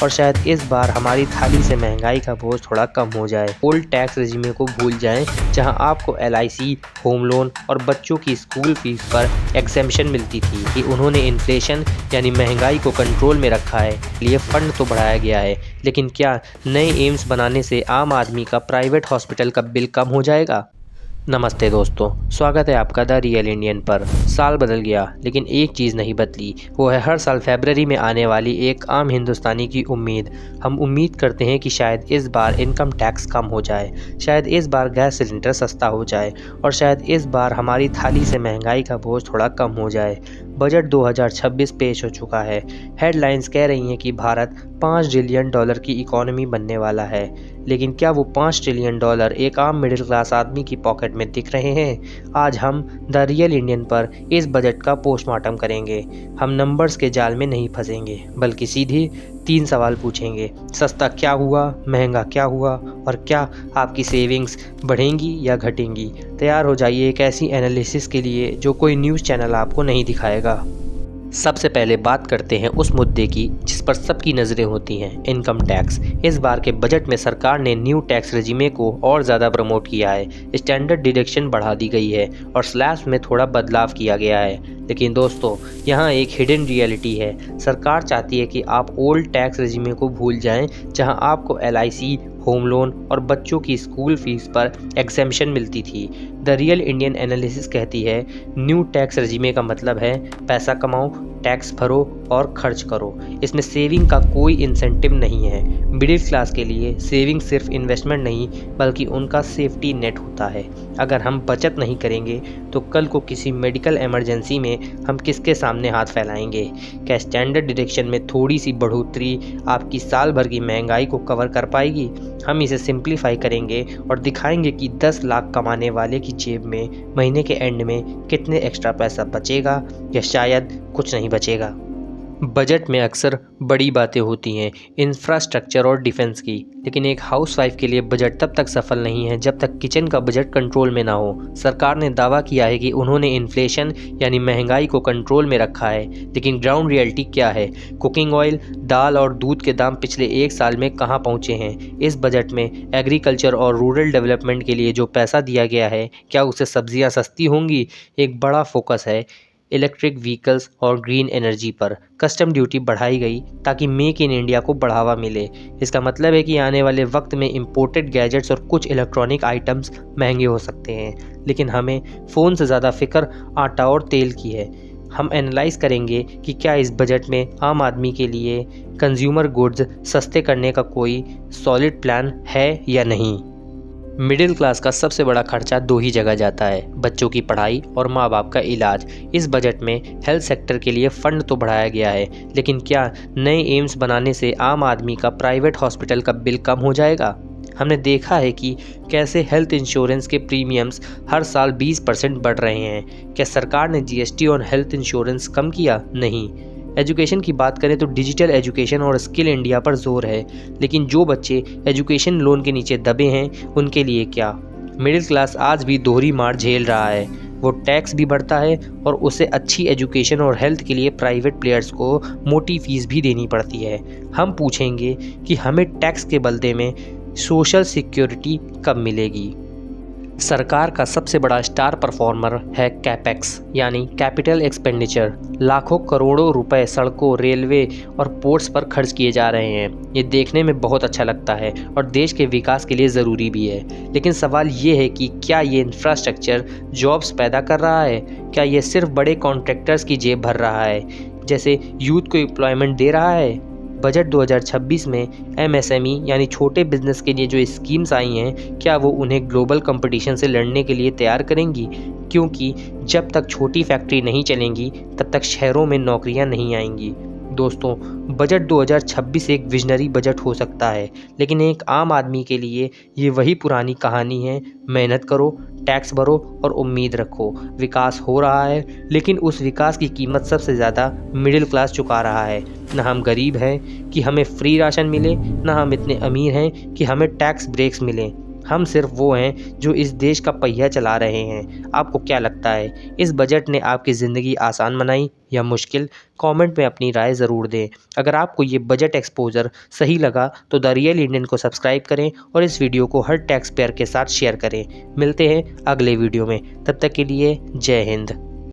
और शायद इस बार हमारी थाली से महंगाई का बोझ थोड़ा कम हो जाए। ओल्ड टैक्स रेजिमे को भूल जाएं, जहां आपको LIC, होम लोन और बच्चों की स्कूल फीस पर एग्जेम्पशन मिलती थी। कि उन्होंने इन्फ्लेशन यानी महंगाई को कंट्रोल में रखा है, लिए फंड तो बढ़ाया गया है, लेकिन क्या नए एम्स बनाने से आम आदमी का प्राइवेट हॉस्पिटल का बिल कम हो जाएगा? नमस्ते दोस्तों, स्वागत है आपका द रियल इंडियन पर। साल बदल गया लेकिन एक चीज़ नहीं बदली, वो है हर साल फरवरी में आने वाली एक आम हिंदुस्तानी की उम्मीद। हम उम्मीद करते हैं कि शायद इस बार इनकम टैक्स कम हो जाए, शायद इस बार गैस सिलेंडर सस्ता हो जाए और शायद इस बार हमारी थाली से महंगाई का बोझ थोड़ा कम हो जाए। बजट 2026 पेश हो चुका है। हेडलाइंस कह रही हैं कि भारत $5 ट्रिलियन की इकॉनमी बनने वाला है, लेकिन क्या वो $5 ट्रिलियन एक आम मिडिल क्लास आदमी की पॉकेट में दिख रहे हैं? आज हम द रियल इंडियन पर इस बजट का पोस्टमार्टम करेंगे। हम नंबर्स के जाल में नहीं फंसेंगे, बल्कि सीधे 3 सवाल पूछेंगे। सस्ता क्या हुआ, महंगा क्या हुआ और क्या आपकी सेविंग्स बढ़ेंगी या घटेंगी? तैयार हो जाइए एक ऐसी एनालिसिस के लिए जो कोई न्यूज़ चैनल आपको नहीं दिखाएगा। सबसे पहले बात करते हैं उस मुद्दे की जिस पर सबकी नज़रें होती हैं, इनकम टैक्स। इस बार के बजट में सरकार ने न्यू टैक्स रेजिमे को और ज़्यादा प्रमोट किया है। स्टैंडर्ड डिडक्शन बढ़ा दी गई है और स्लैब्स में थोड़ा बदलाव किया गया है। लेकिन दोस्तों, यहाँ एक हिडन रियलिटी है। सरकार चाहती है कि आप ओल्ड टैक्स रेजिमे को भूल जाएं, जहाँ आपको LIC, होम लोन और बच्चों की स्कूल फीस पर एग्जेम्पशन मिलती थी। द रियल इंडियन एनालिसिस कहती है न्यू टैक्स रेजिमे का मतलब है पैसा कमाओ, टैक्स भरो और खर्च करो। इसमें सेविंग का कोई इंसेंटिव नहीं है। मिडिल क्लास के लिए सेविंग सिर्फ इन्वेस्टमेंट नहीं बल्कि उनका सेफ्टी नेट होता है। अगर हम बचत नहीं करेंगे तो कल को किसी मेडिकल इमरजेंसी में हम किसके सामने हाथ फैलाएंगे? क्या स्टैंडर्ड डिडक्शन में थोड़ी सी बढ़ोतरी आपकी साल भर की महंगाई को कवर कर पाएगी? हम इसे सिंप्लीफाई करेंगे और दिखाएंगे कि 10 लाख कमाने वाले की जेब में महीने के एंड में कितने एक्स्ट्रा पैसा बचेगा या शायद कुछ नहीं बचेगा। बजट में अक्सर बड़ी बातें होती हैं, इंफ्रास्ट्रक्चर और डिफेंस की, लेकिन एक हाउसवाइफ के लिए बजट तब तक सफल नहीं है जब तक किचन का बजट कंट्रोल में ना हो। सरकार ने दावा किया है कि उन्होंने इन्फ्लेशन यानी महंगाई को कंट्रोल में रखा है, लेकिन ग्राउंड रियलिटी क्या है? कुकिंग ऑयल, दाल और दूध के दाम पिछले एक साल में कहां पहुंचे हैं? इस बजट में एग्रीकल्चर और रूरल डेवलपमेंट के लिए जो पैसा दिया गया है, क्या उससे सब्जियां सस्ती होंगी? एक बड़ा फोकस है इलेक्ट्रिक व्हीकल्स और ग्रीन एनर्जी पर। कस्टम ड्यूटी बढ़ाई गई ताकि मेक इन इंडिया को बढ़ावा मिले। इसका मतलब है कि आने वाले वक्त में इंपोर्टेड गैजेट्स और कुछ इलेक्ट्रॉनिक आइटम्स महंगे हो सकते हैं, लेकिन हमें फ़ोन से ज़्यादा फिक्र आटा और तेल की है। हम एनालाइज करेंगे कि क्या इस बजट में आम आदमी के लिए कंज्यूमर गुड्स सस्ते करने का कोई सॉलिड प्लान है या नहीं। मिडिल क्लास का सबसे बड़ा खर्चा 2 ही जगह जाता है, बच्चों की पढ़ाई और माँ बाप का इलाज। इस बजट में हेल्थ सेक्टर के लिए फंड तो बढ़ाया गया है, लेकिन क्या नए एम्स बनाने से आम आदमी का प्राइवेट हॉस्पिटल का बिल कम हो जाएगा? हमने देखा है कि कैसे हेल्थ इंश्योरेंस के प्रीमियम्स हर साल 20% बढ़ रहे हैं। क्या सरकार ने GST और हेल्थ इंश्योरेंस कम किया? नहीं। एजुकेशन की बात करें तो डिजिटल एजुकेशन और स्किल इंडिया पर जोर है, लेकिन जो बच्चे एजुकेशन लोन के नीचे दबे हैं उनके लिए क्या? मिडिल क्लास आज भी दोहरी मार झेल रहा है। वो टैक्स भी भरता है और उसे अच्छी एजुकेशन और हेल्थ के लिए प्राइवेट प्लेयर्स को मोटी फीस भी देनी पड़ती है। हम पूछेंगे कि हमें टैक्स के बदले में सोशल सिक्योरिटी कब मिलेगी? सरकार का सबसे बड़ा स्टार परफॉर्मर है कैपेक्स यानी कैपिटल एक्सपेंडिचर। लाखों करोड़ों रुपए सड़कों, रेलवे और पोर्ट्स पर खर्च किए जा रहे हैं। ये देखने में बहुत अच्छा लगता है और देश के विकास के लिए ज़रूरी भी है, लेकिन सवाल ये है कि क्या ये इंफ्रास्ट्रक्चर जॉब्स पैदा कर रहा है? क्या ये सिर्फ बड़े कॉन्ट्रैक्टर्स की जेब भर रहा है, जैसे यूथ को एम्प्लॉयमेंट दे रहा है? बजट 2026 में MSME यानी छोटे बिजनेस के लिए जो स्कीम्स आई हैं, क्या वो उन्हें ग्लोबल कंपटीशन से लड़ने के लिए तैयार करेंगी? क्योंकि जब तक छोटी फैक्ट्री नहीं चलेंगी तब तक शहरों में नौकरियां नहीं आएंगी। दोस्तों, बजट 2026 एक विजनरी बजट हो सकता है, लेकिन एक आम आदमी के लिए ये वही पुरानी कहानी है। मेहनत करो, टैक्स भरो और उम्मीद रखो। विकास हो रहा है, लेकिन उस विकास की कीमत सबसे ज़्यादा मिडिल क्लास चुका रहा है। न हम गरीब हैं कि हमें फ्री राशन मिले, न हम इतने अमीर हैं कि हमें टैक्स ब्रेक्स मिलें। हम सिर्फ वो हैं जो इस देश का पहिया चला रहे हैं। आपको क्या लगता है, इस बजट ने आपकी ज़िंदगी आसान बनाई या मुश्किल? कमेंट में अपनी राय ज़रूर दें। अगर आपको ये बजट एक्सपोजर सही लगा तो द रियल इंडियन को सब्सक्राइब करें और इस वीडियो को हर टैक्स पेयर के साथ शेयर करें। मिलते हैं अगले वीडियो में, तब तक के लिए जय हिंद।